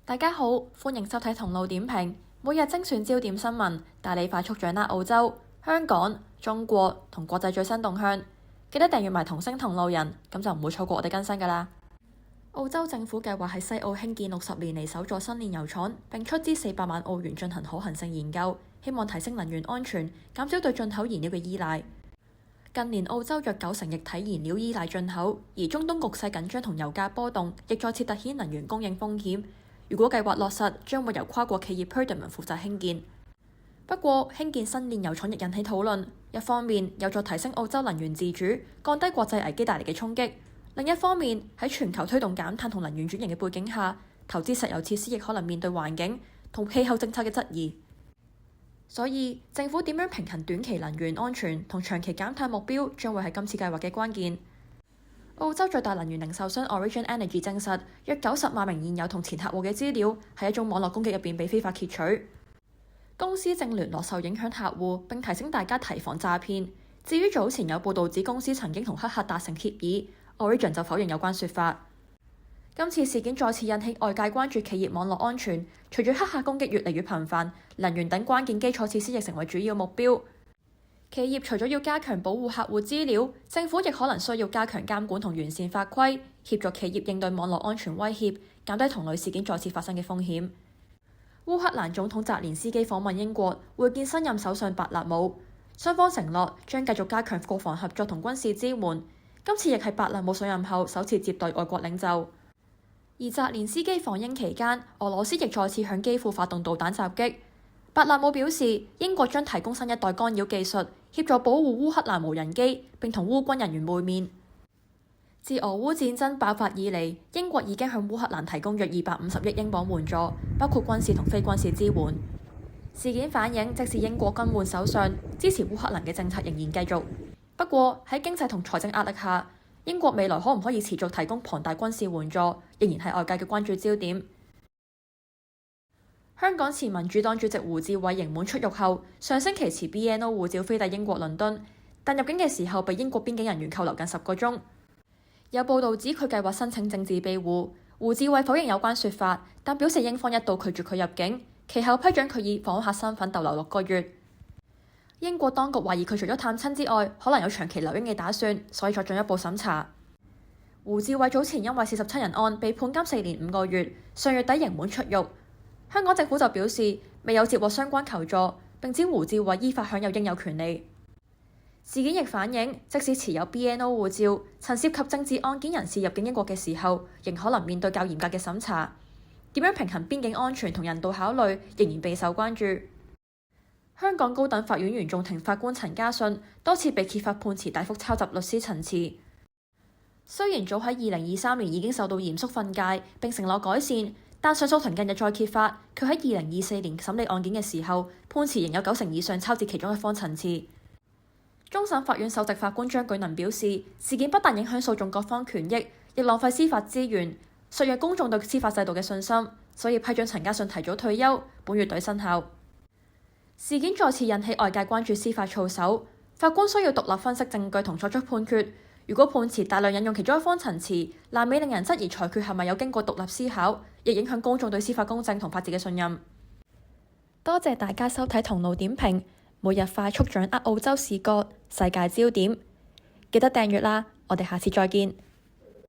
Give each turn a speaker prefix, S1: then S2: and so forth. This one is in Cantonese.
S1: 大家好，歡迎收睇同路點評，每日精選焦點新聞，帶你快速掌握澳洲、香港、中國同國際最新動向。記得訂閱埋同聲同路人，咁就唔會錯過我哋更新㗎喇。澳洲政府計劃喺西澳興建60年嚟首座新煉油廠，並出資400萬澳元進行可行性研究，希望提升能源安全，減少對進口燃料嘅依賴。近年澳洲約90%液體燃料依賴進口，而中東局勢緊張同油價波動，亦再次凸顯能源供應風險。如果計劃落實，將會由跨國企業 Perdaman 負責興建。不過，興建新煉油廠亦引起討論。一方面有助提升澳洲能源自主，降低國際危機帶嚟嘅衝擊；另一方面喺全球推動減碳同能源轉型嘅背景下，投資石油設施亦可能面對環境同氣候政策嘅質疑。所以，政府點樣平衡短期能源安全同長期減碳目標，將會係今次計劃嘅關鍵。澳洲最大能源零售商 Origin Energy 證實，約90萬名現有同前客戶嘅資料喺一宗網絡攻擊入邊被非法竊取。公司正聯絡受影響客戶，並提醒大家提防詐騙。至於早前有報導指公司曾經同黑客達成協議，Origin 就否認有關說法。今次事件再次引起外界關注企業網絡安全，隨住黑客攻擊越嚟越頻繁，能源等關鍵基礎設施亦成為主要目標。企業除咗要加強保護客戶資料，政府亦可能需要加強監管同完善法規，協助企業應對網絡安全威脅，減低同類事件再次發生嘅風險。烏克蘭總統澤連斯基訪問英國，會見新任首相白勒姆，雙方承諾將繼續加強國防合作同軍事支援。今次亦係白勒姆上任後首次接待外國領袖。而澤連斯基訪英期間，俄羅斯亦再次向基輔發動導彈襲擊。白勒姆表示，英國將提供新一代干擾技術，協助保護烏克蘭無人機，並同烏軍人員會面。自俄烏戰爭爆發以嚟，英國已經向烏克蘭提供約250億英鎊援助，包括軍事同非軍事支援。事件反映，即使英國更換首相，支持烏克蘭嘅政策仍然繼續。不過喺經濟同財政壓力下，英國未來可唔可以持續提供龐大軍事援助，仍然係外界嘅關注焦點。香港前民主黨主席胡志偉刑滿出獄後，上星期持 BNO 護照飛抵英國倫敦，但入境嘅時候被英國邊境人員扣留近10個鐘。有報導指佢計劃申請政治庇護，胡志偉否認有關說法，但表示英方一度拒絕佢入境，其後批准佢以訪客身份逗留6個月。英國當局懷疑佢除咗探親之外，可能有長期留英嘅打算，所以作進一步審查。胡志偉早前因為47人案被判監4年5個月，上月底刑滿出獄。香港政府就表示未有接獲相關求助，並指胡志偉依法享有應有權利。事件亦反映，即使持有 BNO 護照，曾涉及政治案件人士入境英國嘅時候，仍可能面對較嚴格嘅審查。點樣平衡邊境安全同人道考慮，仍然備受關注。香港高等法院原訟庭法官陳家信多次被揭發判詞大幅抄襲律師陳詞。雖然早喺2023年已經受到嚴肅訓誡並承諾改善，但上訴庭近日再揭發，佢喺2024年審理案件嘅時候，判詞仍有90%以上抄自其中一方陳詞。終審法院首席法官張舉能表示，事件不但影響訴訟各方權益，亦浪費司法資源，削弱公眾對司法制度嘅信心，所以批准陳家信提早退休，本月底生效。事件再次引起外界關注司法操守，法官需要獨立分析證據同作出判決。如果判詞大量引用其中一方陳詞，難免令人質疑裁決係咪有經過獨立思考，亦影響公眾對司法公正同法治嘅信任。多謝大家收睇同路點評，每日快速掌握澳洲視角、世界焦點，記得訂閱啦！我哋下次再見。